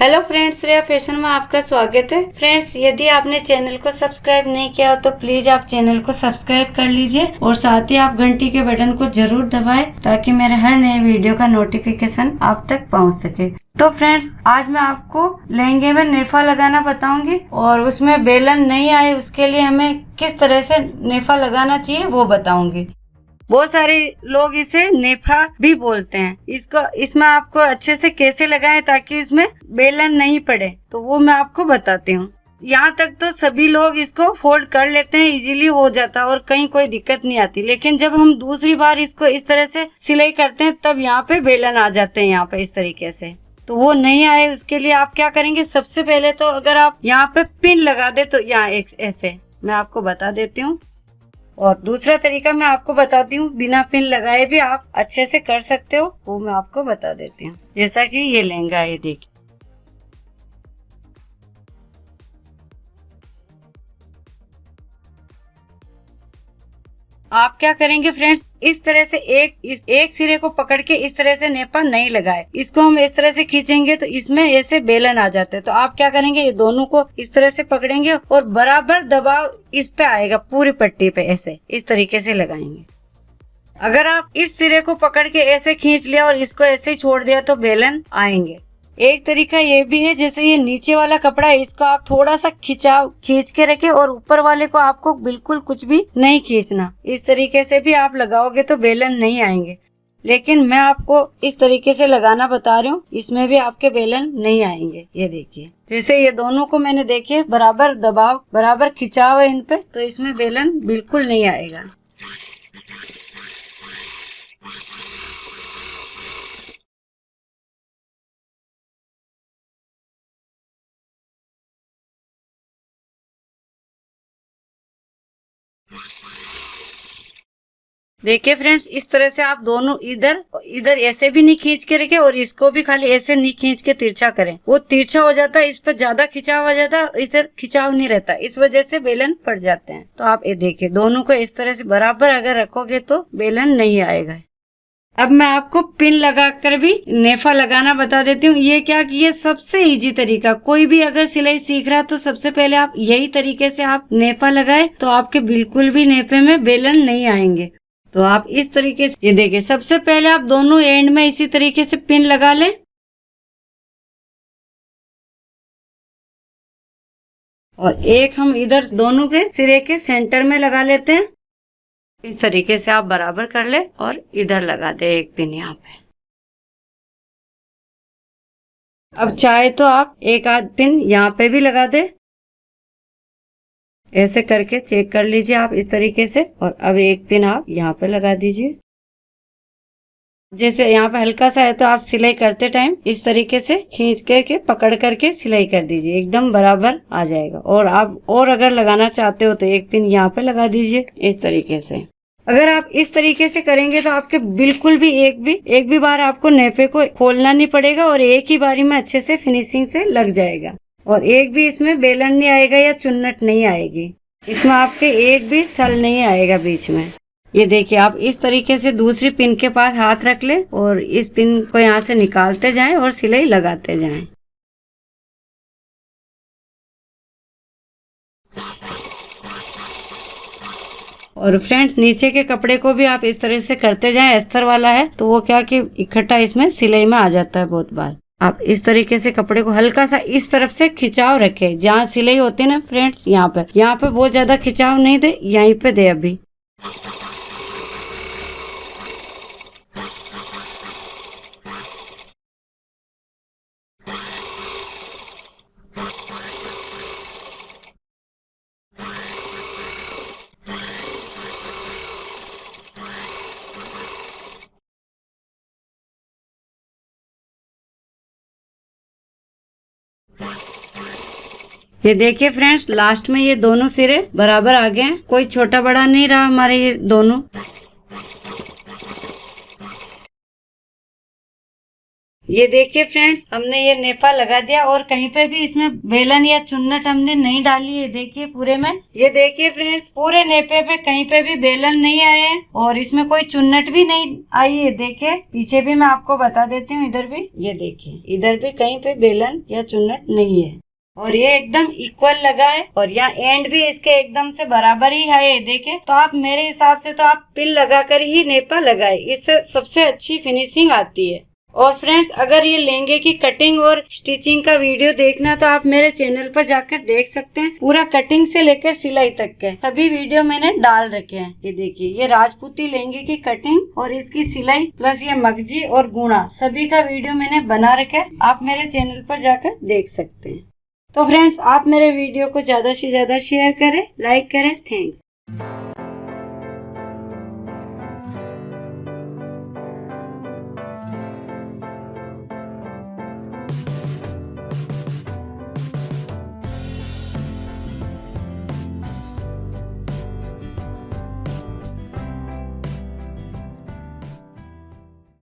Hello friends, Shreya fashion में आपका स्वागत है। फ्रेंड्स, यदि आपने चैनल को सब्सक्राइब नहीं किया हो तो प्लीज आप चैनल को सब्सक्राइब कर लीजिए और साथ ही आप घंटी के बटन को जरूर दबाएं ताकि मेरे हर नए वीडियो का नोटिफिकेशन आप तक पहुंच सके। तो फ्रेंड्स, आज मैं आपको लहंगे में नेफा लगाना बताऊंगी और उसमें बेलन नहीं आए उसके लिए हमें किस तरह से नेफा लगाना चाहिए वो बताऊंगी। बहुत सारे लोग इसे नेफा भी बोलते हैं। इसमें आपको अच्छे से कैसे लगाएं ताकि इसमें बेलन नहीं पड़े तो वो मैं आपको बताती हूँ। यहाँ तक तो सभी लोग इसको फोल्ड कर लेते हैं, इजीली हो जाता है और कहीं कोई दिक्कत नहीं आती। लेकिन जब हम दूसरी बार इसको इस तरह से सिलाई करते हैं तब यहाँ पे बेलन आ जाते हैं, यहाँ पे इस तरीके से। तो वो नहीं आए उसके लिए आप क्या करेंगे, सबसे पहले तो अगर आप यहाँ पे पिन लगा दे तो यहाँ एक ऐसे मैं आपको बता देती हूँ। और दूसरा तरीका मैं आपको बताती हूँ, बिना पिन लगाए भी आप अच्छे से कर सकते हो, वो मैं आपको बता देती हूँ। जैसा कि ये लहंगा है, देखिए आप क्या करेंगे फ्रेंड्स, इस तरह से एक सिरे को पकड़ के इस तरह से नेफा नहीं लगाए, इसको हम इस तरह से खींचेंगे तो इसमें ऐसे बेलन आ जाते हैं। तो आप क्या करेंगे, ये दोनों को इस तरह से पकड़ेंगे और बराबर दबाव इस पे आएगा, पूरी पट्टी पे ऐसे इस तरीके से लगाएंगे। अगर आप इस सिरे को पकड़ के ऐसे खींच लिया और इसको ऐसे ही छोड़ दिया तो बेलन आएंगे। एक तरीका ये भी है, जैसे ये नीचे वाला कपड़ा है इसको आप थोड़ा सा खींच के रखे और ऊपर वाले को आपको बिल्कुल कुछ भी नहीं खींचना। इस तरीके से भी आप लगाओगे तो बेलन नहीं आएंगे। लेकिन मैं आपको इस तरीके से लगाना बता रही हूँ, इसमें भी आपके बेलन नहीं आएंगे। ये देखिए, जैसे ये दोनों को मैंने देखिए बराबर दबाव बराबर खिंचाव है इन पे, तो इसमें बेलन बिल्कुल नहीं आएगा। देखिए फ्रेंड्स, इस तरह से आप दोनों इधर ऐसे भी नहीं खींच के रखे और इसको भी खाली ऐसे नहीं खींच के तिरछा करें, वो तिरछा हो जाता है, इस पर ज्यादा खिंचाव हो जाता है, इधर खिंचाव नहीं रहता, इस वजह से बेलन पड़ जाते हैं। तो आप ये देखिए, दोनों को इस तरह से बराबर अगर रखोगे तो बेलन नहीं आएगा। अब मैं आपको पिन लगाकर भी नेफा लगाना बता देती हूँ। ये क्या कि ये सबसे इजी तरीका, कोई भी अगर सिलाई सीख रहा तो सबसे पहले आप यही तरीके से आप नेफा लगाए तो आपके बिल्कुल भी नेफे में बेलन नहीं आएंगे। तो आप इस तरीके से, ये देखिए, सबसे पहले आप दोनों एंड में इसी तरीके से पिन लगा लें और एक हम इधर दोनों के सिरे के सेंटर में लगा लेते हैं। इस तरीके से आप बराबर कर ले और इधर लगा दे एक पिन यहाँ पे। अब चाहे तो आप एक आध पिन यहाँ पे भी लगा दे, ऐसे करके चेक कर लीजिए आप इस तरीके से। और अब एक पिन आप यहाँ पे लगा दीजिए। जैसे यहाँ पे हल्का सा है तो आप सिलाई करते टाइम इस तरीके से खींच करके पकड़ करके सिलाई कर दीजिए, एकदम बराबर आ जाएगा। और आप और अगर लगाना चाहते हो तो एक पिन यहाँ पे लगा दीजिए इस तरीके से। अगर आप इस तरीके से करेंगे तो आपके बिल्कुल भी एक भी बार आपको नेफे को खोलना नहीं पड़ेगा और एक ही बारी में अच्छे से फिनिशिंग से लग जाएगा और एक भी इसमें बेलन नहीं आएगा या चुन्नट नहीं आएगी, इसमें आपके एक भी सल नहीं आएगा बीच में। ये देखिए, आप इस तरीके से दूसरी पिन के पास हाथ रख ले और इस पिन को यहाँ से निकालते जाएं और सिलाई लगाते जाएं। और फ्रेंड्स, नीचे के कपड़े को भी आप इस तरह से करते जाएं। अस्तर वाला है तो वो क्या कि इकट्ठा इसमें सिलाई में आ जाता है बहुत बार। आप इस तरीके से कपड़े को हल्का सा इस तरफ से खिंचाव रखें, जहाँ सिलाई होती है ना फ्रेंड्स, यहाँ पे बहुत ज्यादा खिंचाव नहीं दे, यहीं पे दे अभी। ये देखिए फ्रेंड्स, लास्ट में ये दोनों सिरे बराबर आ गए हैं, कोई छोटा बड़ा नहीं रहा हमारे ये दोनों। ये देखिए फ्रेंड्स, हमने ये नेफा लगा दिया और कहीं पे भी इसमें बेलन या चुन्नट हमने नहीं डाली है। देखिए पूरे में, ये देखिए फ्रेंड्स, पूरे नेफे पे कहीं पे भी बेलन नहीं आए हैं और इसमें कोई चुन्नट भी नहीं आई है। देखिए पीछे भी मैं आपको बता देती हूँ, इधर भी ये देखिए, इधर भी कहीं पे बेलन या चुन्नट नहीं है और ये एकदम इक्वल लगा है और यहाँ एंड भी इसके एकदम से बराबर ही है। देखे तो आप मेरे हिसाब से तो आप पिन लगाकर ही नेपा लगाए, इससे सबसे अच्छी फिनिशिंग आती है। और फ्रेंड्स, अगर ये लहंगे की कटिंग और स्टिचिंग का वीडियो देखना तो आप मेरे चैनल पर जाकर देख सकते हैं। पूरा कटिंग से लेकर सिलाई तक के सभी वीडियो मैंने डाल रखे हैं। ये देखिए, ये राजपूती लहंगे की कटिंग और इसकी सिलाई प्लस ये मगजी और गुणा सभी का वीडियो मैंने बना रखा है, आप मेरे चैनल पर जाकर देख सकते हैं। तो फ्रेंड्स, आप मेरे वीडियो को ज्यादा से ज्यादा शेयर करें, लाइक करें। थैंक्स।